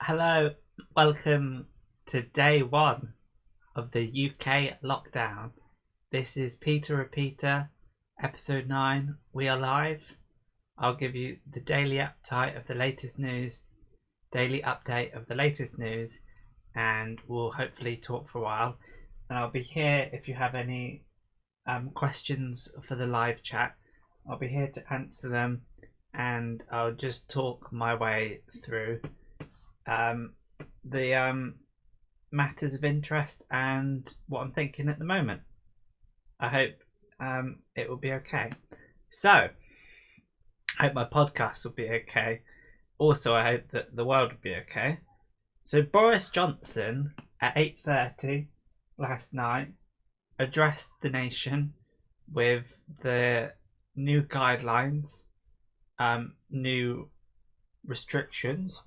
Hello, welcome to day one of the UK lockdown. This is Peter Repeater, episode 9. We are live. I'll give you the daily update of the latest news, and we'll hopefully talk for a while. And I'll be here if you have any questions for the live chat. I'll be here to answer them, and I'll just talk my way through the matters of interest and what I'm thinking at the moment. I hope it will be okay. So, I hope my podcast will be okay. Also, I hope that the world will be okay. So, Boris Johnson at 8:30 last night addressed the nation with the new guidelines, new restrictions.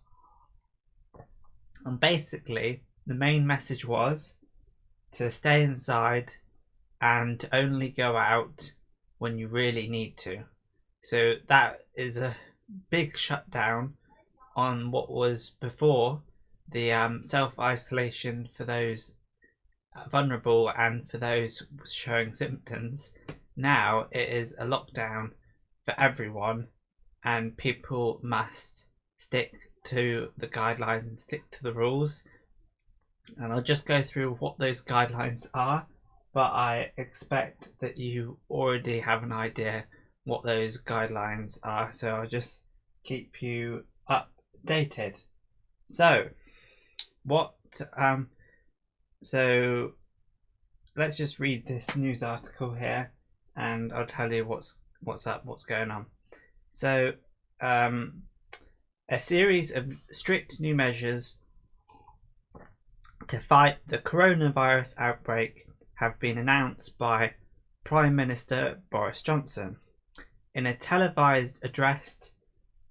And basically, the main message was to stay inside and to only go out when you really need to. So that is a big shutdown on what was before the self-isolation for those vulnerable and for those showing symptoms. Now it is a lockdown for everyone, and people must stick to the guidelines and stick to the rules. And I'll just go through what those guidelines are, but I expect that you already have an idea what those guidelines are, so I'll just keep you updated. So so let's just read this news article here, and I'll tell you what's up, what's going on. So a series of strict new measures to fight the coronavirus outbreak have been announced by Prime Minister Boris Johnson. In a televised address,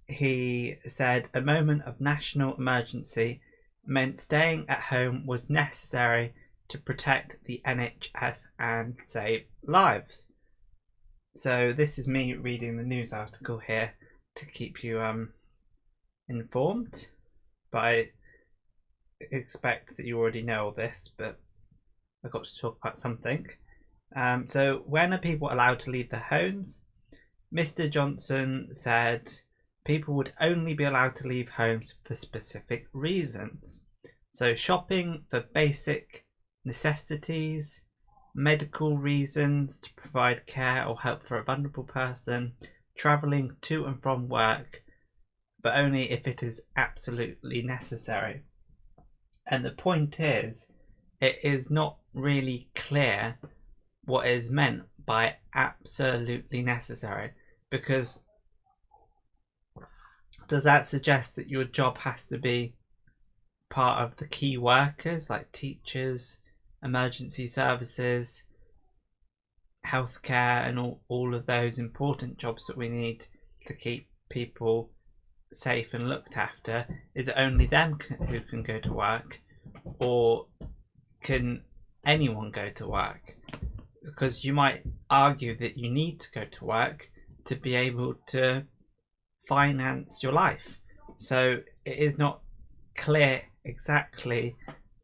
he said a moment of national emergency meant staying at home was necessary to protect the NHS and save lives. So this is me reading the news article here to keep you informed, but I expect that you already know all this, but I've got to talk about something. So when are people allowed to leave their homes? Mr. Johnson said people would only be allowed to leave homes for specific reasons. So shopping for basic necessities, medical reasons to provide care or help for a vulnerable person, travelling to and from work, but only if it is absolutely necessary. And the point is, it is not really clear what is meant by absolutely necessary, because does that suggest that your job has to be part of the key workers like teachers, emergency services, healthcare, and all of those important jobs that we need to keep people safe and looked after? Is it only them who can go to work, or can anyone go to work? Because you might argue that you need to go to work to be able to finance your life. So it is not clear exactly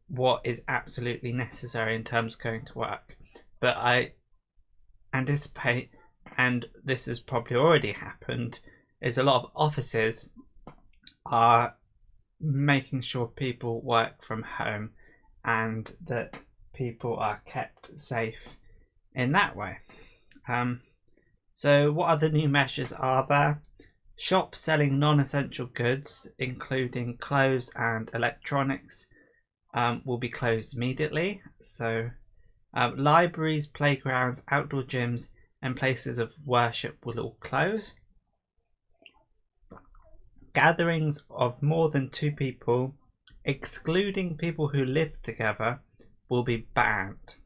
what is absolutely necessary in terms of going to work. But I anticipate, and this has probably already happened, is a lot of offices are making sure people work from home and that people are kept safe in that way. So what other new measures are there? Shops selling non-essential goods, including clothes and electronics, will be closed immediately. So libraries, playgrounds, outdoor gyms and places of worship will all close. Gatherings of more than 2 people, excluding people who live together, will be banned.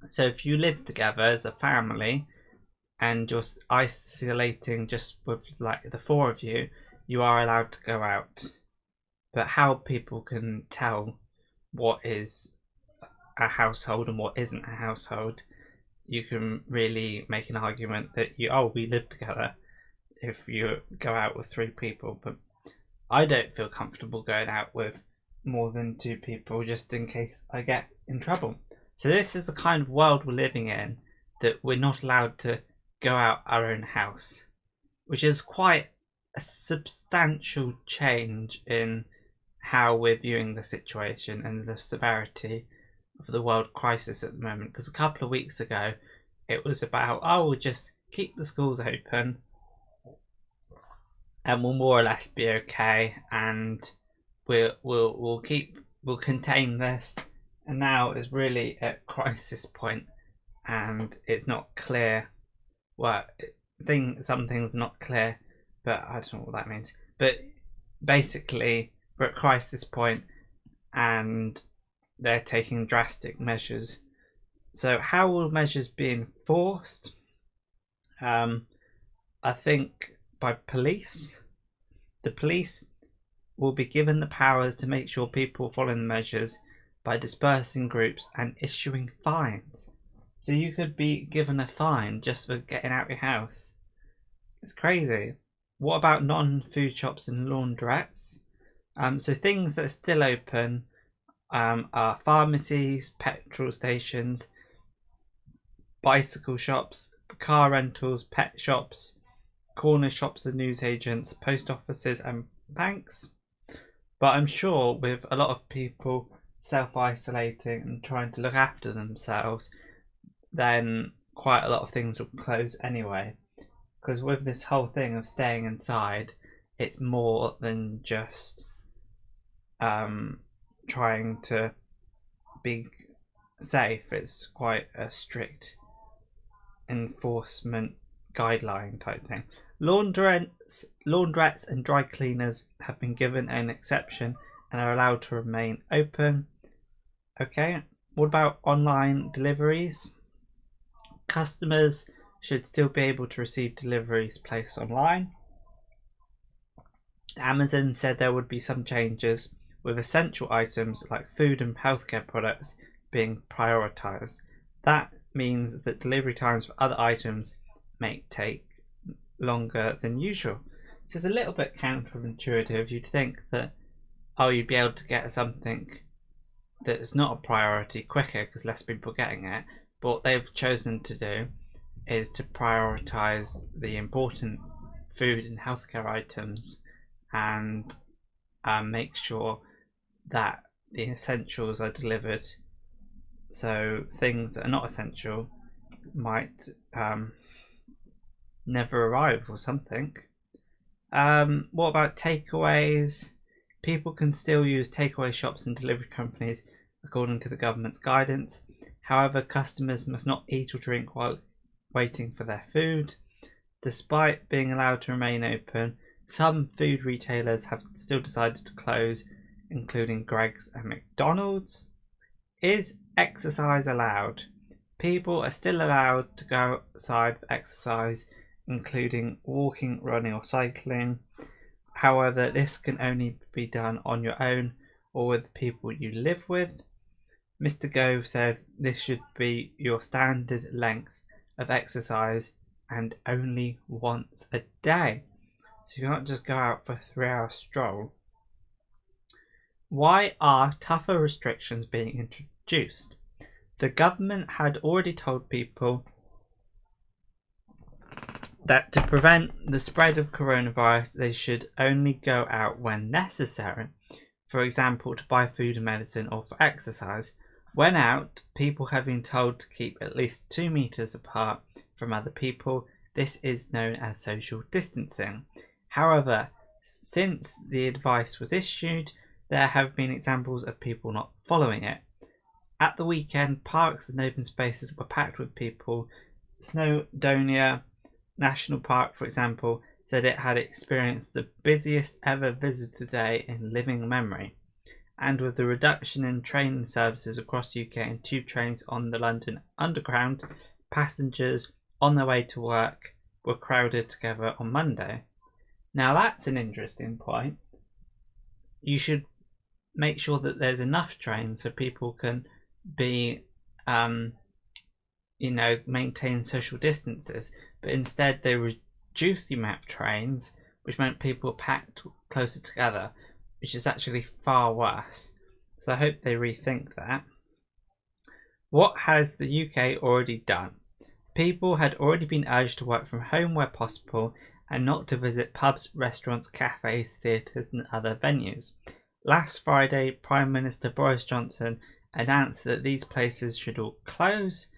So if you live together as a family and you're isolating just with like the 4 of you, you are allowed to go out. But how people can tell what is a household and what isn't a household, you can really make an argument that we live together if you go out with 3 people. But I don't feel comfortable going out with more than 2 people just in case I get in trouble. So this is the kind of world we're living in, that we're not allowed to go out our own house, which is quite a substantial change in how we're viewing the situation and the severity of the world crisis at the moment. Because a couple of weeks ago it was about, oh, we'll just keep the schools open and we'll more or less be okay, and we'll contain this. And now it's really at crisis point, and it's not clear. Well, some things are not clear, but I don't know what that means. But basically, we're at crisis point, and they're taking drastic measures. So how will measures be enforced? I think by police. The police will be given the powers to make sure people follow the measures by dispersing groups and issuing fines. So you could be given a fine just for getting out of your house. It's crazy. What about non-food shops and laundrettes? So things that are still open are pharmacies, petrol stations, bicycle shops, car rentals, pet shops, corner shops and newsagents, post offices and banks. But I'm sure with a lot of people self-isolating and trying to look after themselves, then quite a lot of things will close anyway. Because with this whole thing of staying inside, it's more than just trying to be safe. It's quite a strict enforcement guideline type thing. Laundrettes and dry cleaners have been given an exception and are allowed to remain open. Okay, what about online deliveries? Customers should still be able to receive deliveries placed online. Amazon said there would be some changes, with essential items like food and healthcare products being prioritised. That means that delivery times for other items may take longer than usual. So it's a little bit counterintuitive. You'd think that, oh, you'd be able to get something that's not a priority quicker because less people are getting it. But what they've chosen to do is to prioritise the important food and healthcare items and make sure that the essentials are delivered. So things that are not essential might never arrive or something. What about takeaways? People can still use takeaway shops and delivery companies according to the government's guidance. However, customers must not eat or drink while waiting for their food. Despite being allowed to remain open, some food retailers have still decided to close, including Greggs and McDonald's. Is exercise allowed? People are still allowed to go outside for exercise, including walking, running or cycling. However, this can only be done on your own or with people you live with. Mr. Gove says this should be your standard length of exercise and only once a day. So you can't just go out for a 3-hour stroll. Why are tougher restrictions being introduced? The government had already told people that to prevent the spread of coronavirus, they should only go out when necessary. For example, to buy food and medicine or for exercise. When out, people have been told to keep at least 2 meters apart from other people. This is known as social distancing. However, since the advice was issued, there have been examples of people not following it. At the weekend, parks and open spaces were packed with people. Snowdonia National Park, for example, said it had experienced the busiest ever visitor day in living memory. And with the reduction in train services across the UK and tube trains on the London Underground, passengers on their way to work were crowded together on Monday. Now that's an interesting point. You should make sure that there's enough trains so people can be, maintain social distances. But instead they reduce the amount of trains which meant people were packed closer together, which is actually far worse. So I hope they rethink that. What has the UK already done? People had already been urged to work from home where possible and not to visit pubs, restaurants, cafes, theatres and other venues. Last Friday, Prime Minister Boris Johnson announced that these places should all close,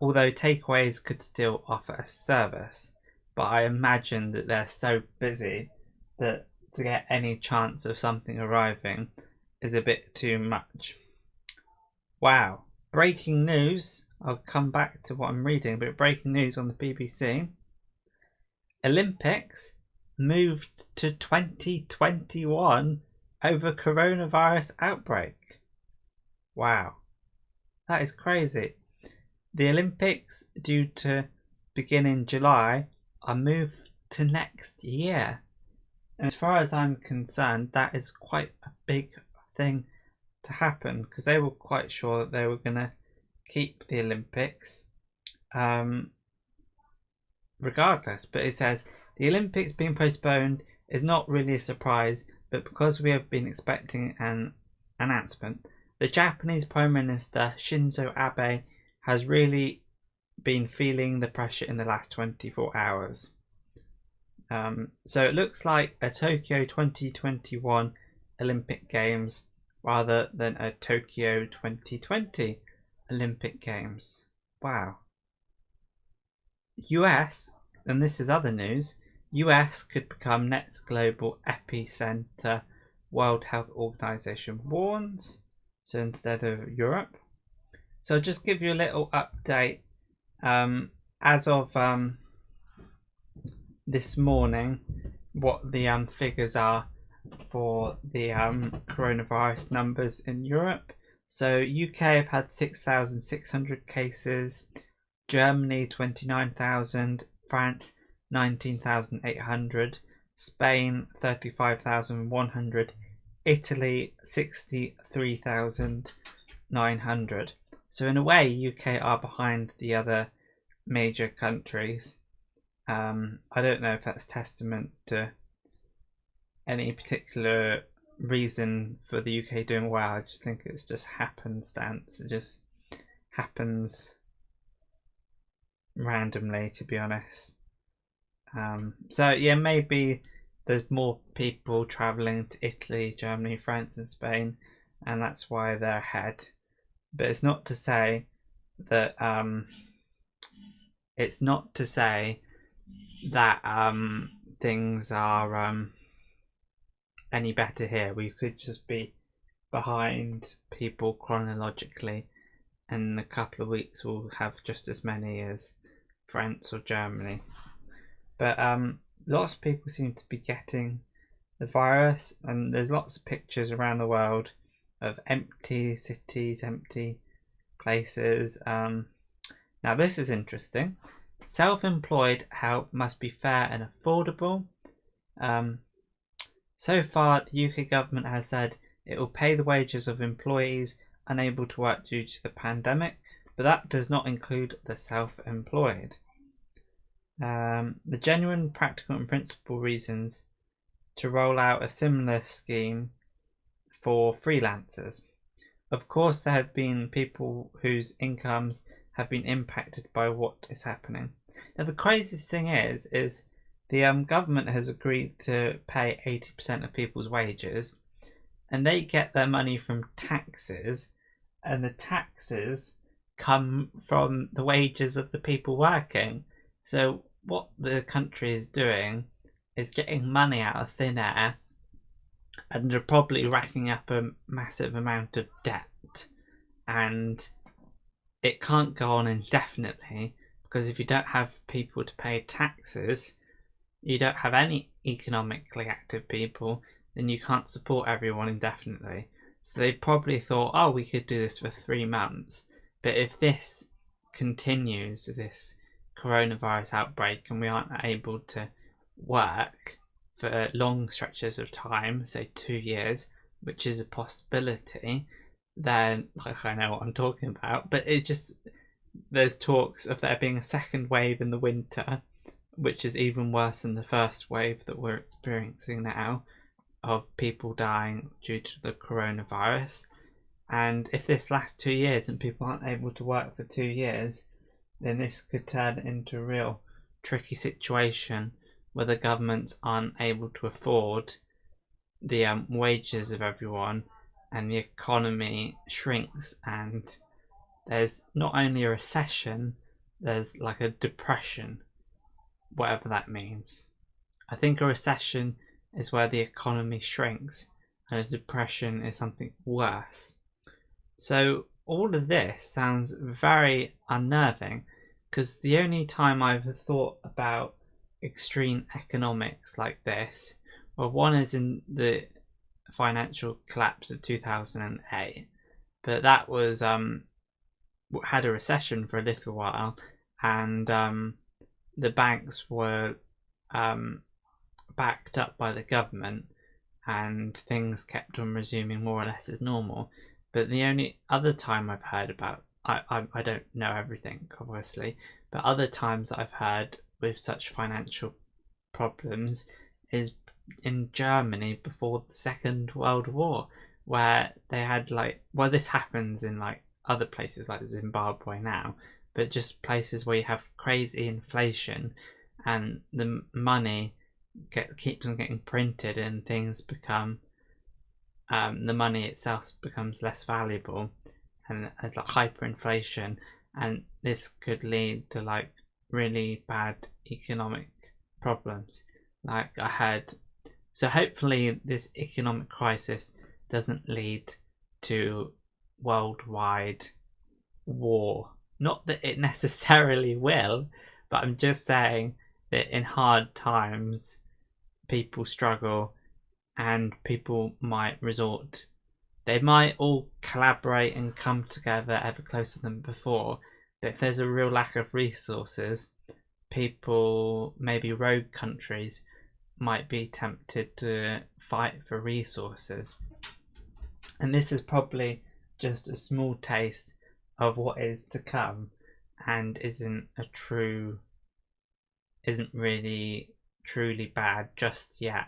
although takeaways could still offer a service. But I imagine that they're so busy that to get any chance of something arriving is a bit too much. Wow. Breaking news. I'll come back to what I'm reading, but breaking news on the BBC. Olympics moved to 2021 over coronavirus outbreak. Wow. That is crazy. The Olympics, due to begin in July, are moved to next year. And as far as I'm concerned, that is quite a big thing to happen, because they were quite sure that they were going to keep the Olympics regardless. But it says the Olympics being postponed is not really a surprise, but because we have been expecting an announcement, the Japanese Prime Minister Shinzo Abe has really been feeling the pressure in the last 24 hours. So it looks like a Tokyo 2021 Olympic Games rather than a Tokyo 2020 Olympic Games. Wow. US, and this is other news, US could become next global epicenter, World Health Organization warns. So instead of Europe. So I'll just give you a little update. As of this morning, what the figures are for the coronavirus numbers in Europe. So UK have had 6,600 cases, Germany 29,000, France 19,800, Spain 35,100, Italy 63,900. So in a way, UK are behind the other major countries. I don't know if that's testament to any particular reason for the UK doing well. I just think it's just happenstance. It just happens randomly, to be honest. So yeah, maybe there's more people travelling to Italy, Germany, France and Spain, and that's why they're ahead. But it's not to say that things are any better here. We could just be behind people chronologically, and in a couple of weeks we'll have just as many as France or Germany. But lots of people seem to be getting the virus, and there's lots of pictures around the world of empty cities, empty places. Now this is interesting. Self-employed help must be fair and affordable. So far, the UK government has said it will pay the wages of employees unable to work due to the pandemic, but that does not include the self-employed. The genuine, practical and principal reasons to roll out a similar scheme for freelancers. Of course, there have been people whose incomes have been impacted by what is happening. Now, the craziest thing is the government has agreed to pay 80% of people's wages, and they get their money from taxes, and the taxes come from the wages of the people working. So what the country is doing is getting money out of thin air, and they're probably racking up a massive amount of debt, and it can't go on indefinitely, because if you don't have people to pay taxes, you don't have any economically active people, then you can't support everyone indefinitely. So they probably thought, oh, we could do this for 3 months, but if this continues, this coronavirus outbreak, and we aren't able to work for long stretches of time, say 2 years, which is a possibility, then like I know what I'm talking about. But it just, there's talks of there being a second wave in the winter, which is even worse than the first wave that we're experiencing now of people dying due to the coronavirus. And if this lasts 2 years and people aren't able to work for 2 years, then this could turn into a real tricky situation where the governments aren't able to afford the wages of everyone, and the economy shrinks, and there's not only a recession, there's like a depression, whatever that means. I think a recession is where the economy shrinks, and a depression is something worse. So all of this sounds very unnerving, because the only time I've thought about extreme economics like this, well, one is in the financial collapse of 2008, but that was had a recession for a little while, and the banks were backed up by the government, and things kept on resuming more or less as normal. But the only other time I've heard about, I don't know everything obviously, but other times I've heard with such financial problems is in Germany before the Second World War, where they had this happens in other places like Zimbabwe now, but just places where you have crazy inflation and the money keeps on getting printed, and things become the money itself becomes less valuable, and there's hyperinflation, and this could lead to really bad economic problems. I heard. So hopefully this economic crisis doesn't lead to worldwide war. Not that it necessarily will, but I'm just saying that in hard times people struggle, and people might they might all collaborate and come together ever closer than before, but if there's a real lack of resources, people, maybe rogue countries, might be tempted to fight for resources. And this is probably just a small taste of what is to come, and isn't really truly bad just yet.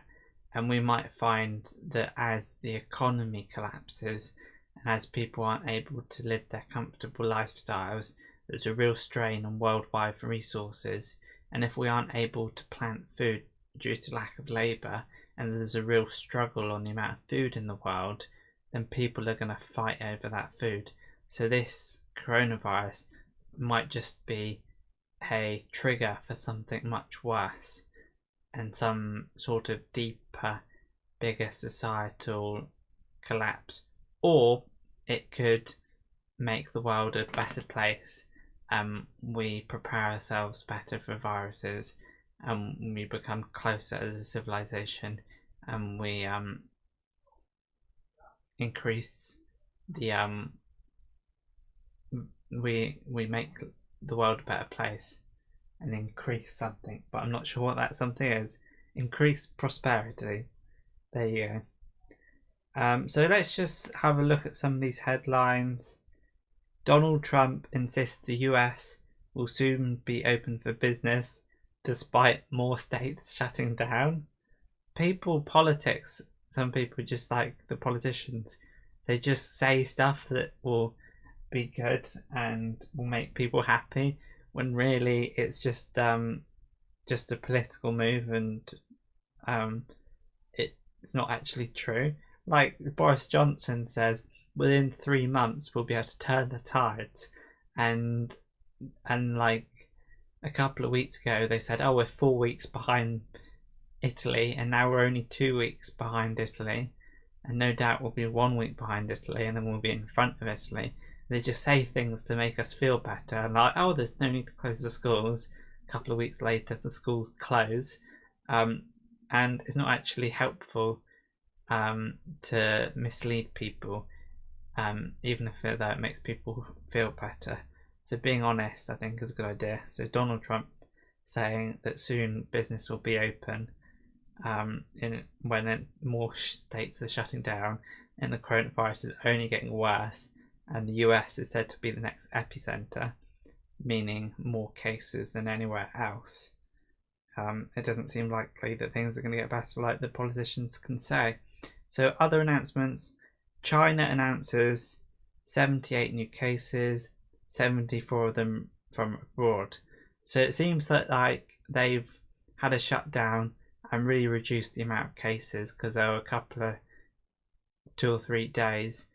And we might find that as the economy collapses and as people aren't able to live their comfortable lifestyles, there's a real strain on worldwide resources. And if we aren't able to plant food due to lack of labour, and there's a real struggle on the amount of food in the world, then people are going to fight over that food. So this coronavirus might just be a trigger for something much worse, and some sort of deeper, bigger societal collapse. Or it could make the world a better place. We prepare ourselves better for viruses, and we become closer as a civilization, and we increase the we make the world a better place and increase something, but I'm not sure what that something is. Increase prosperity. There you go. So let's just have a look at some of these headlines. Donald Trump insists the US will soon be open for business despite more states shutting down. Politics, some people just like the politicians. They just say stuff that will be good and will make people happy, when really it's just a political move, and it's not actually true. Like Boris Johnson says, within 3 months we'll be able to turn the tides, and like a couple of weeks ago they said, oh, we're 4 weeks behind Italy, and now we're only 2 weeks behind Italy, and no doubt we'll be 1 week behind Italy, and then we'll be in front of Italy. They just say things to make us feel better, and oh, there's no need to close the schools. A couple of weeks later the schools close, and it's not actually helpful to mislead people, even if it makes people feel better. So being honest, I think, is a good idea. So Donald Trump saying that soon business will be open, when more states are shutting down and the coronavirus is only getting worse, and the US is said to be the next epicenter, meaning more cases than anywhere else. it doesn't seem likely that things are going to get better like the politicians can say. So other announcements: China announces 78 new cases, 74 of them from abroad. So it seems that they've had a shutdown and really reduced the amount of cases, because there were a couple of 2 or 3 days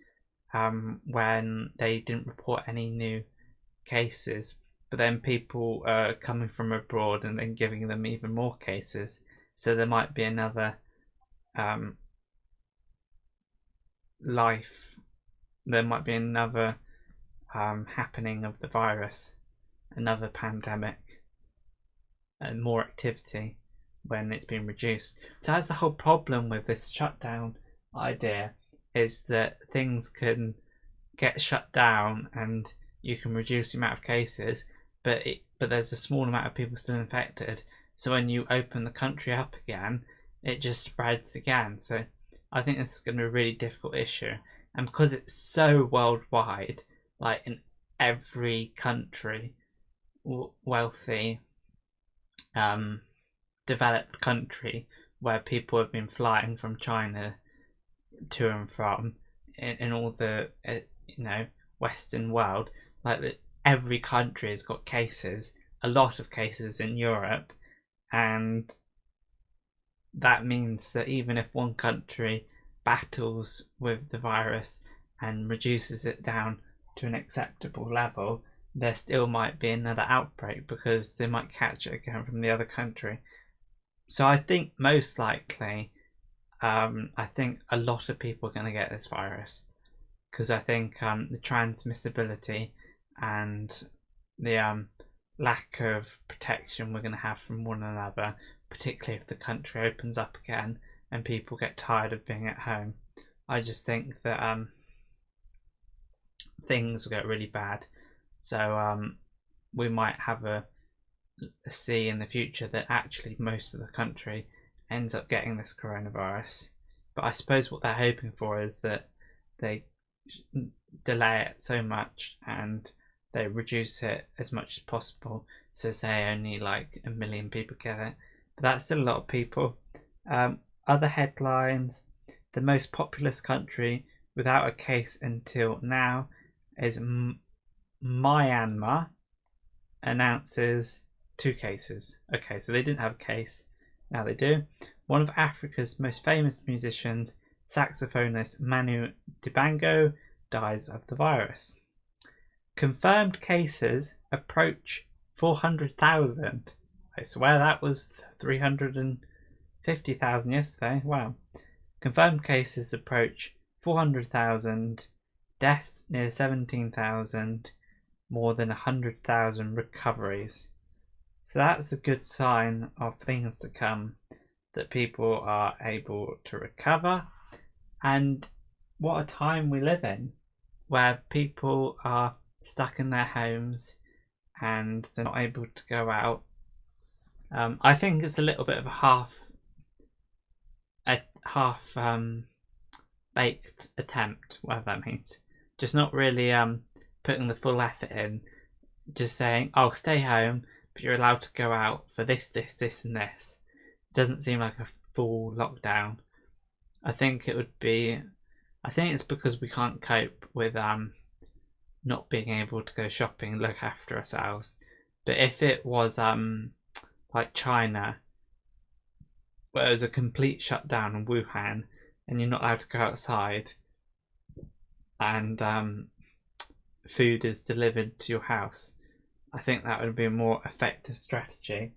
when they didn't report any new cases, but then people are coming from abroad and then giving them even more cases. So there might be another happening of the virus, another pandemic, and more activity when it's been reduced. So that's the whole problem with this shutdown idea, is that things can get shut down and you can reduce the amount of cases, but there's a small amount of people still infected. So when you open the country up again, it just spreads again. So I think this is going to be a really difficult issue. And because it's so worldwide, like in every country, wealthy, developed country, where people have been flying from China to and from in all the Western world, like every country has got cases, a lot of cases in Europe, and that means that even if one country battles with the virus and reduces it down to an acceptable level, there still might be another outbreak because they might catch it again from the other country. So I think most likely, I think a lot of people are going to get this virus, because I think the transmissibility and the lack of protection we're going to have from one another, particularly if the country opens up again and people get tired of being at home. I just think that things will get really bad. So we might have a see in the future that actually most of the country ends up getting this coronavirus. But I suppose what they're hoping for is that they delay it so much and they reduce it as much as possible, so say only like 1 million people get it, but that's still a lot of people. Other headlines: the most populous country without a case until now is Myanmar, announces 2 cases. Okay, so they didn't have a case, now they do. One of Africa's most famous musicians, saxophonist Manu Dibango, dies of the virus. Confirmed cases approach 400,000. I swear that was 350,000 yesterday. Wow. Confirmed cases approach 400,000. Deaths near 17,000. More than 100,000 recoveries. So that's a good sign of things to come, that people are able to recover. And what a time we live in, where people are stuck in their homes and they're not able to go out. I think it's a little bit of a half baked attempt, whatever that means. Just not really putting the full effort in. Just saying, "Oh, stay home, but you're allowed to go out for this, this, this, and this." It doesn't seem like a full lockdown. I think it's because we can't cope with not being able to go shopping and look after ourselves. But if it was like China, where there's a complete shutdown in Wuhan and you're not allowed to go outside, and food is delivered to your house, I think that would be a more effective strategy.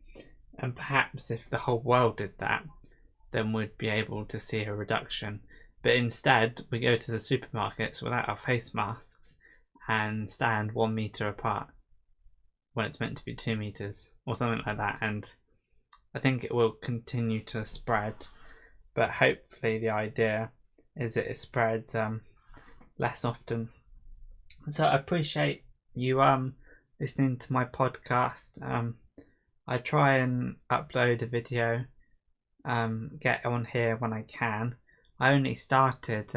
And perhaps if the whole world did that, then we'd be able to see a reduction. But instead, we go to the supermarkets without our face masks and stand 1 meter apart when it's meant to be 2 meters or something like that. And I think it will continue to spread, but hopefully the idea is that it spreads less often. So I appreciate you listening to my podcast. I try and upload a video, get on here when I can. I only started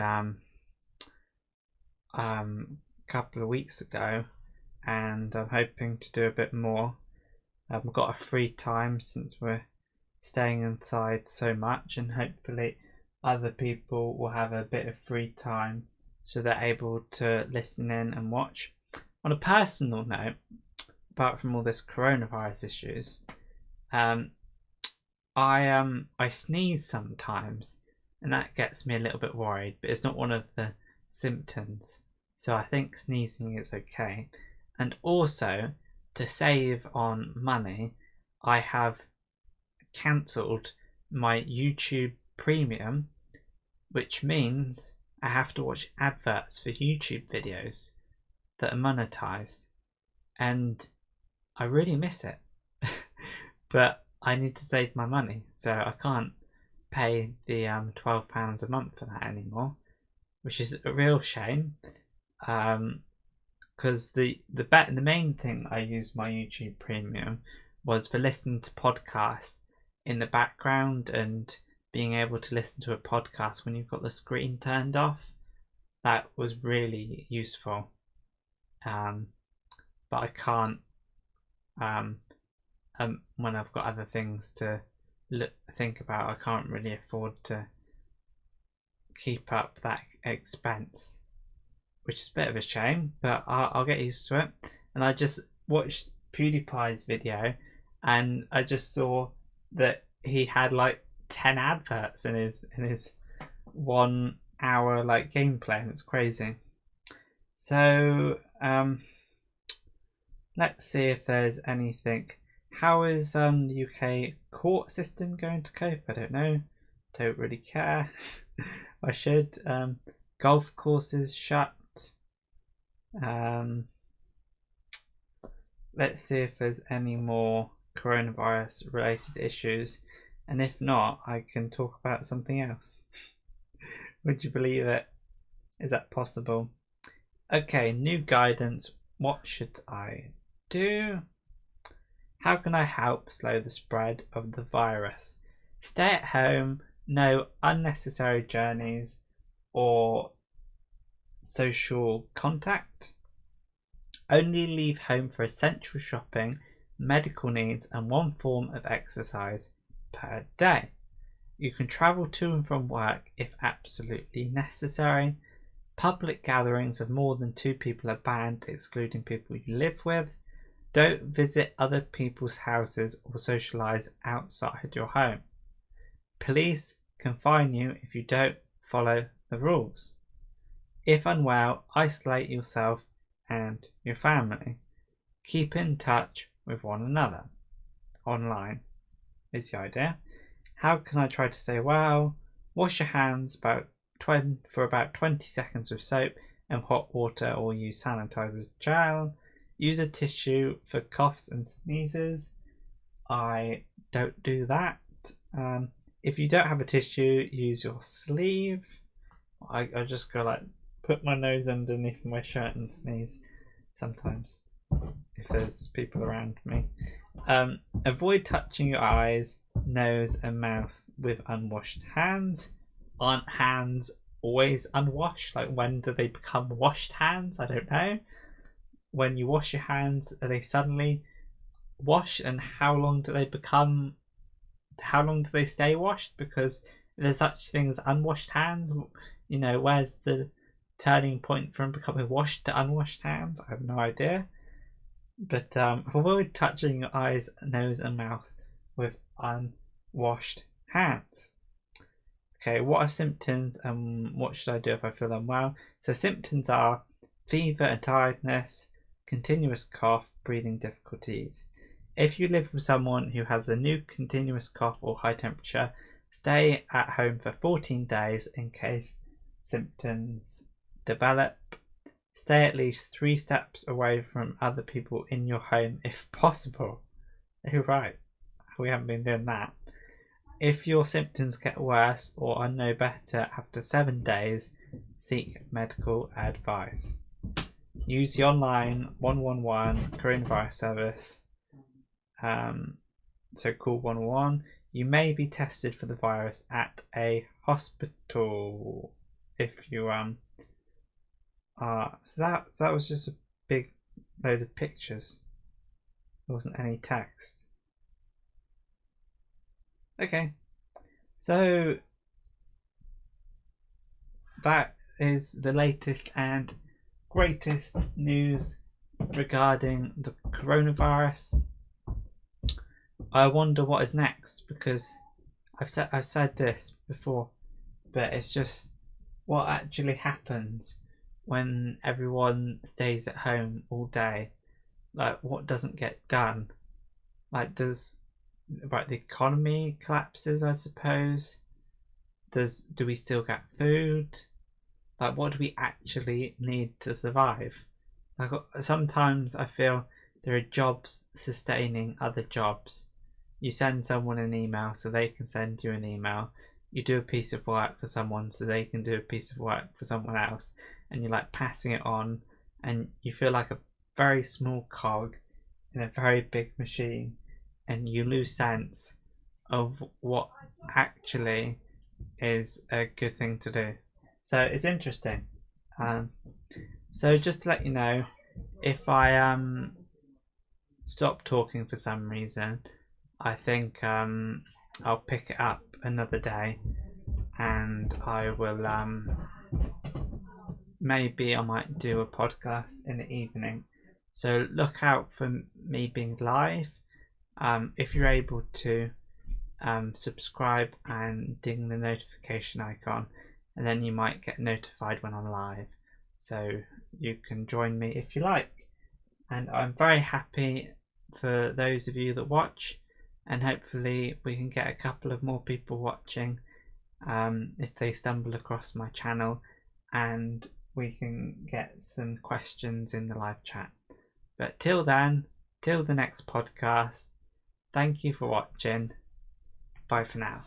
couple of weeks ago, and I'm hoping to do a bit more. I've got a free time since we're staying inside so much, and hopefully other people will have a bit of free time so they're able to listen in and watch. On a personal note, apart from all this coronavirus issues, I sneeze sometimes, and that gets me a little bit worried, but it's not one of the symptoms, so I think sneezing is okay. And also, to save on money, I have cancelled my YouTube Premium, which means I have to watch adverts for YouTube videos that are monetized, and I really miss it. But I need to save my money, so I can't pay the £12 a month for that anymore, which is a real shame. Because the main thing I used my YouTube Premium was for listening to podcasts in the background and being able to listen to a podcast when you've got the screen turned off. That was really useful. But I can't when I've got other things to think about. I can't really afford to keep up that expense, which is a bit of a shame, but I'll get used to it. And I just watched PewDiePie's video, and I just saw that he had like 10 adverts in his 1 hour like gameplay, and it's crazy. So let's see if there's anything. How is the UK court system going to cope? I don't know. Don't really care. I should. Golf courses shut. Let's see if there's any more coronavirus related issues, and if not, I can talk about something else. Would you believe it? Is that possible? Okay, new guidance. What should I do? How can I help slow the spread of the virus? Stay at home, no unnecessary journeys or social contact. Only leave home for essential shopping, medical needs, and one form of exercise per day. You can travel to and from work if absolutely necessary. Public gatherings of more than 2 people are banned, excluding people you live with. Don't visit other people's houses or socialise outside your home. Police can fine you if you don't follow the rules. If unwell, isolate yourself and your family. Keep in touch with one another. Online is the idea. How can I try to stay well? Wash your hands for about 20 seconds with soap and hot water, or use sanitizer gel. Use a tissue for coughs and sneezes. I don't do that. If you don't have a tissue, use your sleeve. I just go like put my nose underneath my shirt and sneeze sometimes if there's people around me. Avoid touching your eyes, nose and mouth with unwashed hands. Aren't hands always unwashed? Like, when do they become washed hands? I don't know. When you wash your hands, are they suddenly washed, and how long do they stay washed? Because there's such things as unwashed hands. You know, where's the turning point from becoming washed to unwashed hands? I have no idea. But avoid touching your eyes, nose and mouth with unwashed hands. Okay, what are symptoms and what should I do if I feel unwell? So symptoms are fever and tiredness, continuous cough, breathing difficulties. If you live with someone who has a new continuous cough or high temperature, stay at home for 14 days in case symptoms develop. Stay at least 3 steps away from other people in your home if possible. Oh, right, we haven't been doing that. If your symptoms get worse or are no better after 7 days, seek medical advice. Use the online 111 coronavirus service. So call 111. You may be tested for the virus at a hospital if you so that was just a big load of pictures. There wasn't any text. Okay. So that is the latest and greatest news regarding the coronavirus. I wonder what is next, because I've said this before, but it's just what actually happens when everyone stays at home all day. Like, what doesn't get done? Like, does the economy collapses? I suppose. Do we still get food? Like, what do we actually need to survive? Like, sometimes I feel there are jobs sustaining other jobs. You send someone an email so they can send you an email. You do a piece of work for someone so they can do a piece of work for someone else, and you're like passing it on, and you feel like a very small cog in a very big machine, and you lose sense of what actually is a good thing to do. So it's interesting. So just to let you know, if I stop talking for some reason, I think I'll pick it up another day, and I will maybe I might do a podcast in the evening. So look out for me being live. If you're able to subscribe and ding the notification icon, and then you might get notified when I'm live, so you can join me if you like. And I'm very happy for those of you that watch, and hopefully we can get a couple of more people watching if they stumble across my channel, and we can get some questions in the live chat. But till then, till the next podcast, thank you for watching. Bye for now.